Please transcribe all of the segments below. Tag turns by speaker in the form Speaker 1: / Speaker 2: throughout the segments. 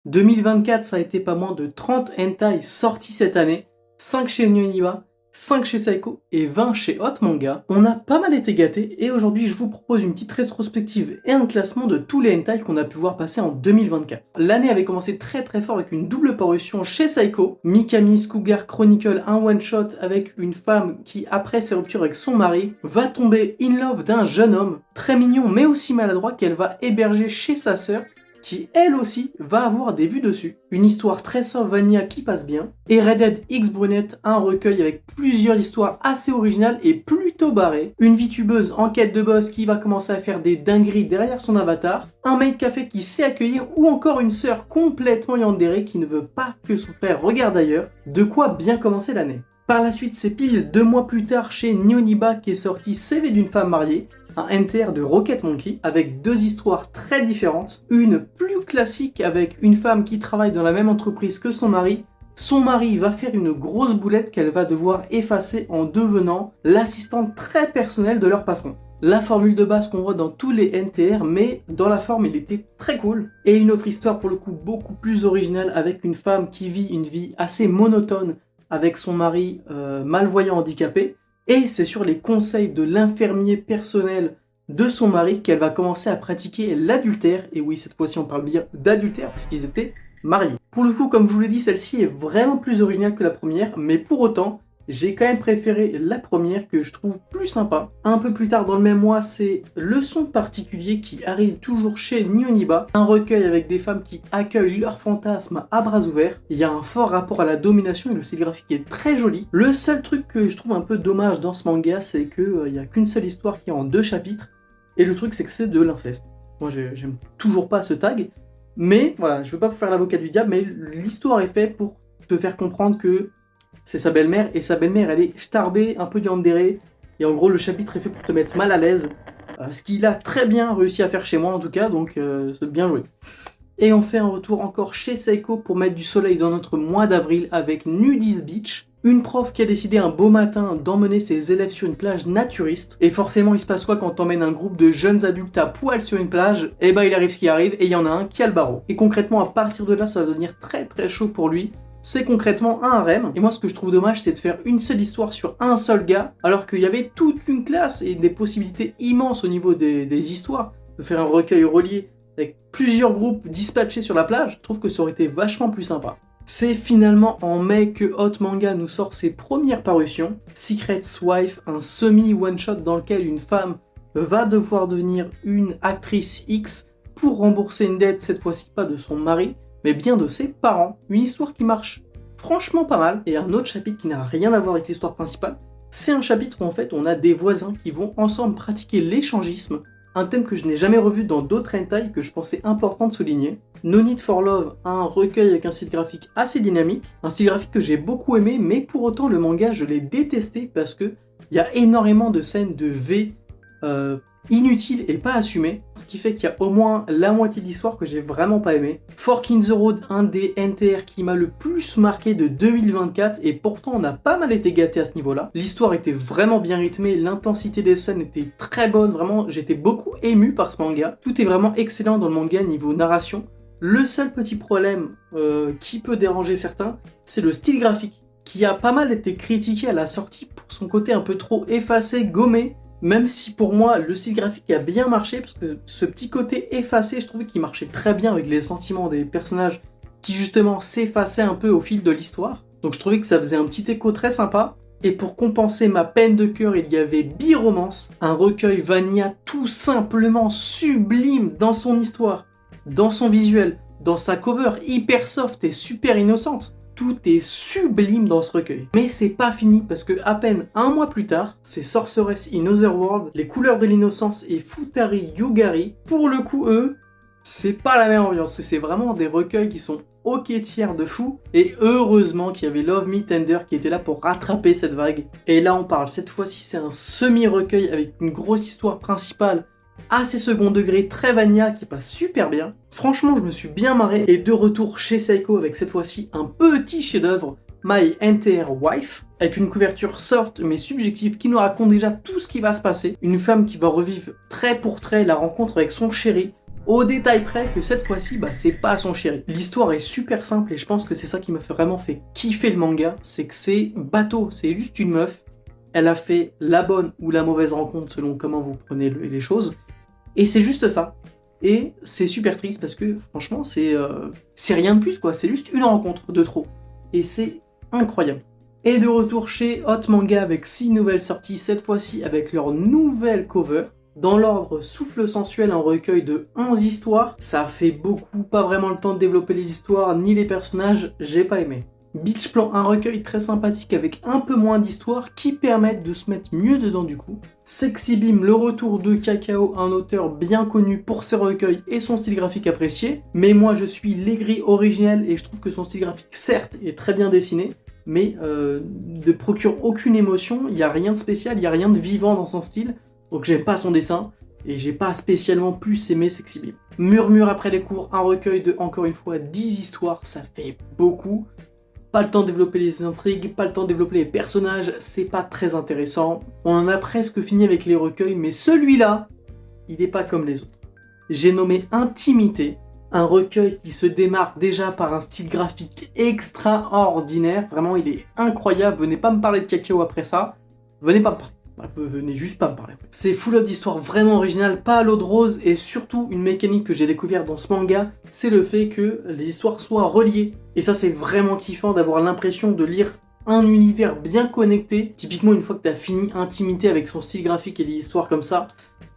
Speaker 1: 2024, ça a été pas moins de 30 hentai sortis cette année, 5 chez Nihoniba, 5 chez Saiko et 20 chez Hot Manga. On a pas mal été gâtés et aujourd'hui je vous propose une petite rétrospective et un classement de tous les hentai qu'on a pu voir passer en 2024. L'année avait commencé très fort avec une double parution chez Saiko, Mikami's Cougar Chronicle, un one-shot avec une femme qui, après ses ruptures avec son mari, va tomber in love d'un jeune homme très mignon mais aussi maladroit qu'elle va héberger chez sa sœur, qui elle aussi va avoir des vues dessus. Une histoire très soft vanilla qui passe bien. Et Red Dead X Brunette, un recueil avec plusieurs histoires assez originales et plutôt barrées. Une VTubeuse en quête de boss qui va commencer à faire des dingueries derrière son avatar. Un maid café qui sait accueillir ou encore une sœur complètement yandere qui ne veut pas que son frère regarde ailleurs. De quoi bien commencer l'année. Par la suite, c'est pile 2 mois plus tard chez Nihoniba qui est sorti CV d'une femme mariée, un NTR de Rocket Monkey, avec 2 histoires très différentes. Une plus classique avec une femme qui travaille dans la même entreprise que son mari. Son mari va faire une grosse boulette qu'elle va devoir effacer en devenant l'assistante très personnelle de leur patron. La formule de base qu'on voit dans tous les NTR, mais dans la forme il était très cool. Et une autre histoire pour le coup beaucoup plus originale avec une femme qui vit une vie assez monotone avec son mari malvoyant handicapé, et c'est sur les conseils de l'infirmier personnel de son mari qu'elle va commencer à pratiquer l'adultère, et oui cette fois-ci on parle bien d'adultère parce qu'ils étaient mariés. Pour le coup, comme je vous l'ai dit, celle-ci est vraiment plus originale que la première, mais pour autant, j'ai quand même préféré la première que je trouve plus sympa. Un peu plus tard dans le même mois, c'est Leçon particulier qui arrive toujours chez Nihoniba. Un recueil avec des femmes qui accueillent leurs fantasmes à bras ouverts. Il y a un fort rapport à la domination et le style graphique est très joli. Le seul truc que je trouve un peu dommage dans ce manga, c'est qu'il n'y a qu'une seule histoire qui est en 2 chapitres. Et le truc, c'est que c'est de l'inceste. Moi, j'aime toujours pas ce tag. Mais voilà, je veux pas faire l'avocat du diable, mais l'histoire est faite pour te faire comprendre que c'est sa belle-mère, et sa belle-mère elle est starbée, un peu yandere, et en gros le chapitre est fait pour te mettre mal à l'aise, ce qu'il a très bien réussi à faire chez moi en tout cas, donc c'est bien joué. Et on fait un retour encore chez Saiko pour mettre du soleil dans notre mois d'avril avec Nudist Beach, une prof qui a décidé un beau matin d'emmener ses élèves sur une plage naturiste, et forcément il se passe quoi quand t'emmènes un groupe de jeunes adultes à poil sur une plage? Et bah il arrive ce qui arrive, et il y en a un qui a le barreau. Et concrètement à partir de là ça va devenir très chaud pour lui. C'est concrètement un harem, et moi ce que je trouve dommage c'est de faire une seule histoire sur un seul gars, alors qu'il y avait toute une classe et des possibilités immenses au niveau des histoires, de faire un recueil relié avec plusieurs groupes dispatchés sur la plage. Je trouve que ça aurait été vachement plus sympa. C'est finalement en mai que Hot Manga nous sort ses premières parutions, Secret's Wife, un semi-one-shot dans lequel une femme va devoir devenir une actrice X pour rembourser une dette, cette fois-ci pas de son mari, mais bien de ses parents. Une histoire qui marche franchement pas mal. Et un autre chapitre qui n'a rien à voir avec l'histoire principale, c'est un chapitre où en fait on a des voisins qui vont ensemble pratiquer l'échangisme, un thème que je n'ai jamais revu dans d'autres hentai que je pensais important de souligner. No Need for Love, un recueil avec un style graphique assez dynamique, un style graphique que j'ai beaucoup aimé, mais pour autant le manga je l'ai détesté parce que il y a énormément de scènes de V inutile et pas assumé, ce qui fait qu'il y a au moins la moitié de l'histoire que j'ai vraiment pas aimé. Fork in the Road, un des NTR qui m'a le plus marqué de 2024, et pourtant on a pas mal été gâté à ce niveau-là. L'histoire était vraiment bien rythmée, l'intensité des scènes était très bonne, vraiment j'étais beaucoup ému par ce manga. Tout est vraiment excellent dans le manga niveau narration. Le seul petit problème qui peut déranger certains, c'est le style graphique, qui a pas mal été critiqué à la sortie pour son côté un peu trop effacé, gommé. Même si pour moi le style graphique a bien marché, parce que ce petit côté effacé, je trouvais qu'il marchait très bien avec les sentiments des personnages qui justement s'effaçaient un peu au fil de l'histoire. Donc je trouvais que ça faisait un petit écho très sympa. Et pour compenser ma peine de cœur, il y avait Bi-Romance, un recueil vanilla tout simplement sublime dans son histoire, dans son visuel, dans sa cover hyper soft et super innocente. Tout est sublime dans ce recueil. Mais c'est pas fini parce que à peine un mois plus tard, c'est Sorceress in Otherworld, Les couleurs de l'innocence et Futari Yugari. Pour le coup, eux, c'est pas la même ambiance. C'est vraiment des recueils qui sont ok tiers de fou. Et heureusement qu'il y avait Love Me Tender qui était là pour rattraper cette vague. Et là on parle, cette fois-ci c'est un semi-recueil avec une grosse histoire principale assez second degré, très vanilla, qui passe super bien. Franchement, je me suis bien marré, et de retour chez Saiko avec cette fois-ci un petit chef-d'œuvre, My NTR Wife, avec une couverture soft mais subjective qui nous raconte déjà tout ce qui va se passer. Une femme qui va revivre trait pour trait la rencontre avec son chéri, Au détail près que cette fois-ci, c'est pas son chéri. L'histoire est super simple et je pense que c'est ça qui m'a vraiment fait kiffer le manga, c'est que c'est bateau, c'est juste une meuf, elle a fait la bonne ou la mauvaise rencontre selon comment vous prenez les choses, et c'est juste ça. Et c'est super triste parce que franchement c'est rien de plus quoi, c'est juste une rencontre de trop. Et c'est incroyable. Et de retour chez Hot Manga avec 6 nouvelles sorties, cette fois-ci avec leur nouvelle cover. Dans l'ordre Souffle Sensuel, un recueil de 11 histoires. Ça fait beaucoup, pas vraiment le temps de développer les histoires ni les personnages, j'ai pas aimé. Beach Plan, un recueil très sympathique avec un peu moins d'histoires qui permettent de se mettre mieux dedans du coup. Sexy Beam, le retour de Kakao, un auteur bien connu pour ses recueils et son style graphique apprécié. Mais moi je suis l'aigri originel et je trouve que son style graphique certes est très bien dessiné, mais ne procure aucune émotion, il n'y a rien de spécial, il n'y a rien de vivant dans son style. Donc j'aime pas son dessin, et j'ai pas spécialement plus aimé Sexy Beam. Murmure après les cours, un recueil de, encore une fois, 10 histoires, ça fait beaucoup. Pas le temps de développer les intrigues, pas le temps de développer les personnages, c'est pas très intéressant. On en a presque fini avec les recueils, mais celui-là, il est pas comme les autres. J'ai nommé Intimité, un recueil qui se démarque déjà par un style graphique extraordinaire. Vraiment, il est incroyable, venez pas me parler de Kakao après ça, venez pas me parler. Venez juste pas me parler. C'est full up d'histoires vraiment originales, pas à l'eau de rose, et surtout une mécanique que j'ai découverte dans ce manga, c'est le fait que les histoires soient reliées. Et ça c'est vraiment kiffant d'avoir l'impression de lire un univers bien connecté. Typiquement une fois que t'as fini Intimité avec son style graphique et les histoires comme ça,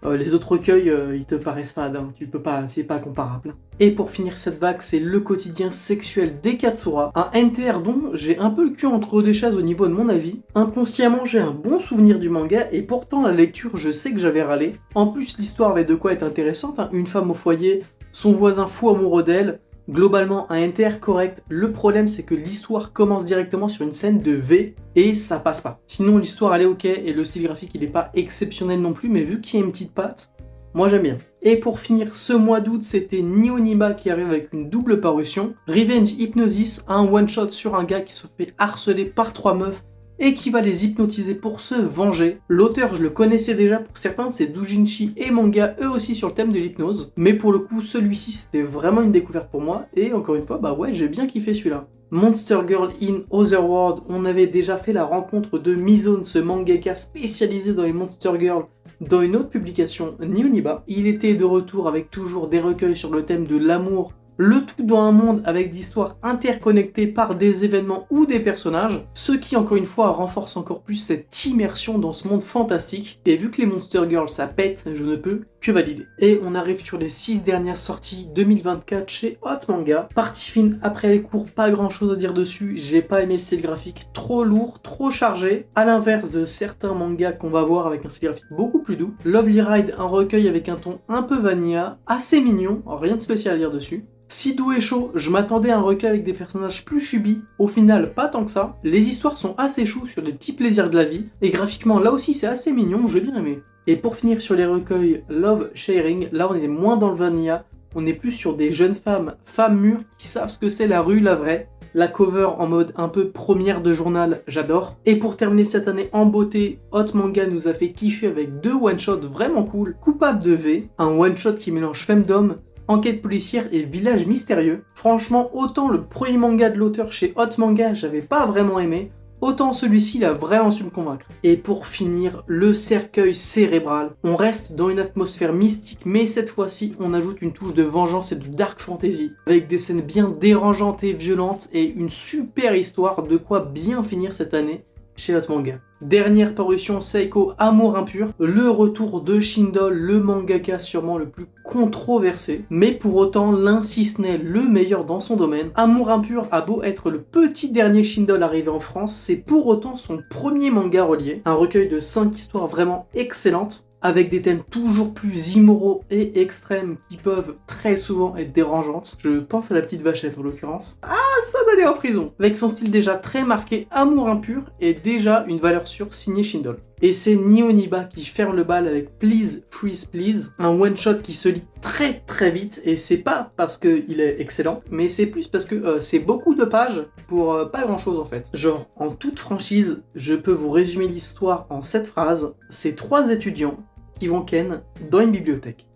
Speaker 1: les autres recueils ils te paraissent fades, hein. Tu peux pas, c'est pas comparable. Et pour finir cette vague, c'est le quotidien sexuel d'Ekatsura, un NTR dont j'ai un peu le cul entre deux chaises au niveau de mon avis. Inconsciemment, j'ai un bon souvenir du manga et pourtant la lecture, je sais que j'avais râlé. En plus, l'histoire avait de quoi être intéressante, hein. Une femme au foyer, son voisin fou amoureux d'elle. Globalement, un NTR correct. Le problème, c'est que l'histoire commence directement sur une scène de V et ça passe pas. Sinon, l'histoire elle est ok et le style graphique il est pas exceptionnel non plus, mais vu qu'il y a une petite patte, moi j'aime bien. Et pour finir, ce mois d'août, c'était Nihoniba qui arrive avec une double parution. Revenge Hypnosis, un one-shot sur un gars qui se fait harceler par 3 meufs et qui va les hypnotiser pour se venger. L'auteur, je le connaissais déjà pour certains de ses doujinshi et mangas, eux aussi sur le thème de l'hypnose. Mais pour le coup, celui-ci, c'était vraiment une découverte pour moi. Et encore une fois, ouais, j'ai bien kiffé celui-là. Monster Girl in Otherworld, on avait déjà fait la rencontre de Mizone, ce mangaka spécialisé dans les Monster Girls, dans une autre publication, Nihoniba. Il était de retour avec toujours des recueils sur le thème de l'amour, le tout dans un monde avec des histoires interconnectées par des événements ou des personnages, ce qui encore une fois renforce encore plus cette immersion dans ce monde fantastique. Et vu que les Monster Girls ça pète, je ne peux que valider. Et on arrive sur les 6 dernières sorties 2024 chez Hot Manga. Partie fine après les cours, pas grand chose à dire dessus, j'ai pas aimé le style graphique, trop lourd, trop chargé, à l'inverse de certains mangas qu'on va voir avec un style graphique beaucoup plus doux. Lovely Ride, un recueil avec un ton un peu vanilla, assez mignon, rien de spécial à dire dessus. Si doux et chaud, je m'attendais à un recueil avec des personnages plus chubis, au final pas tant que ça. Les histoires sont assez choues sur les petits plaisirs de la vie, et graphiquement là aussi c'est assez mignon, j'ai bien aimé. Et pour finir sur les recueils Love Sharing, là on est moins dans le vanilla, on est plus sur des jeunes femmes mûres qui savent ce que c'est la rue, la vraie. La cover en mode un peu première de journal, j'adore. Et pour terminer cette année en beauté, Hot Manga nous a fait kiffer avec 2 one-shots vraiment cool. Coupable de V, un one-shot qui mélange femdom, enquête policière et village mystérieux. Franchement, autant le premier manga de l'auteur chez Hot Manga, j'avais pas vraiment aimé, autant celui-ci, il a vraiment su me convaincre. Et pour finir, le cercueil cérébral. On reste dans une atmosphère mystique, mais cette fois-ci, on ajoute une touche de vengeance et de dark fantasy, avec des scènes bien dérangeantes et violentes, et une super histoire de quoi bien finir cette année chez Hot Manga. Dernière parution, Seiko Amour Impur, le retour de Shindol, le mangaka sûrement le plus controversé, mais pour autant l'un si ce n'est le meilleur dans son domaine. Amour Impur a beau être le petit dernier Shindol arrivé en France, c'est pour autant son premier manga relié, un recueil de 5 histoires vraiment excellentes, avec des thèmes toujours plus immoraux et extrêmes qui peuvent très souvent être dérangeantes. Je pense à la petite vachette en l'occurrence. Ah, ça d'aller en prison. Avec son style déjà très marqué, Amour Impur est déjà une valeur sûre signée Shindol. Et c'est Nihoniba qui ferme le bal avec Please Freeze Please, un one-shot qui se lit très très vite, et c'est pas parce qu'il est excellent, mais c'est plus parce que c'est beaucoup de pages pour pas grand-chose en fait. Genre, en toute franchise, je peux vous résumer l'histoire en cette phrase, c'est 3 étudiants qui vont ken dans une bibliothèque.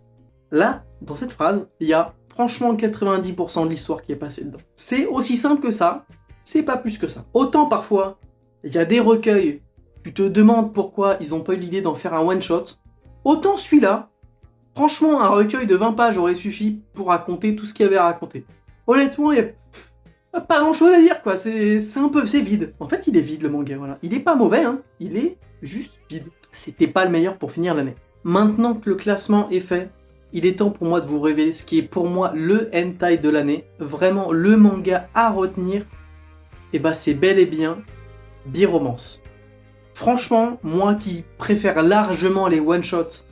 Speaker 1: Là, dans cette phrase, il y a franchement 90% de l'histoire qui est passée dedans. C'est aussi simple que ça, c'est pas plus que ça. Autant parfois, il y a des recueils, tu te demandes pourquoi ils n'ont pas eu l'idée d'en faire un one-shot, autant celui-là, franchement, un recueil de 20 pages aurait suffi pour raconter tout ce qu'il y avait à raconter. Honnêtement, il y a pas grand-chose à dire, quoi. C'est vide. En fait, il est vide, le manga, voilà. Il est pas mauvais, hein. Il est juste vide. C'était pas le meilleur pour finir l'année. Maintenant que le classement est fait, il est temps pour moi de vous révéler ce qui est pour moi le hentai de l'année. Vraiment, le manga à retenir, et bah c'est bel et bien Biromance. Franchement, moi qui préfère largement les one-shots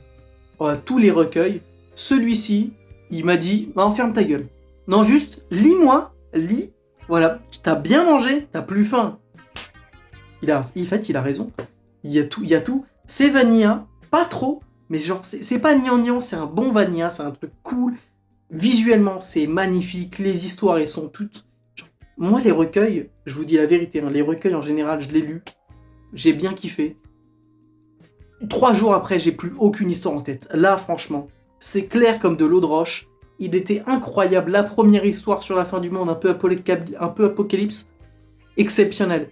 Speaker 1: à tous les recueils, celui-ci, il m'a dit, bah, ferme ta gueule. Non, juste, lis-moi, lis, voilà, t'as bien mangé, t'as plus faim. Il a raison. Il y a tout. C'est vanilla, pas trop, mais genre, c'est pas gnangnan, c'est un bon vanilla, c'est un truc cool. Visuellement, c'est magnifique, les histoires, elles sont toutes... Genre, moi, les recueils, je vous dis la vérité, hein, les recueils en général, je les lus, j'ai bien kiffé. 3 jours après, j'ai plus aucune histoire en tête. Là, franchement, c'est clair comme de l'eau de roche. Il était incroyable. La première histoire sur la fin du monde, un peu apocalypse. Exceptionnel.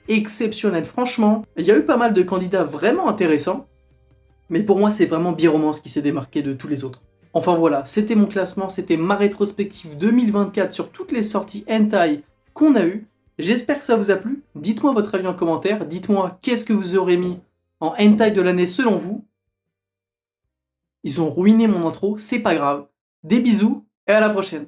Speaker 1: Franchement, il y a eu pas mal de candidats vraiment intéressants. Mais pour moi, c'est vraiment Biromance qui s'est démarqué de tous les autres. Enfin voilà, c'était mon classement, c'était ma rétrospective 2024 sur toutes les sorties hentai qu'on a eues. J'espère que ça vous a plu. Dites-moi votre avis en commentaire. Dites-moi qu'est-ce que vous aurez mis en hentai de l'année selon vous. Ils ont ruiné mon intro, c'est pas grave. Des bisous et à la prochaine.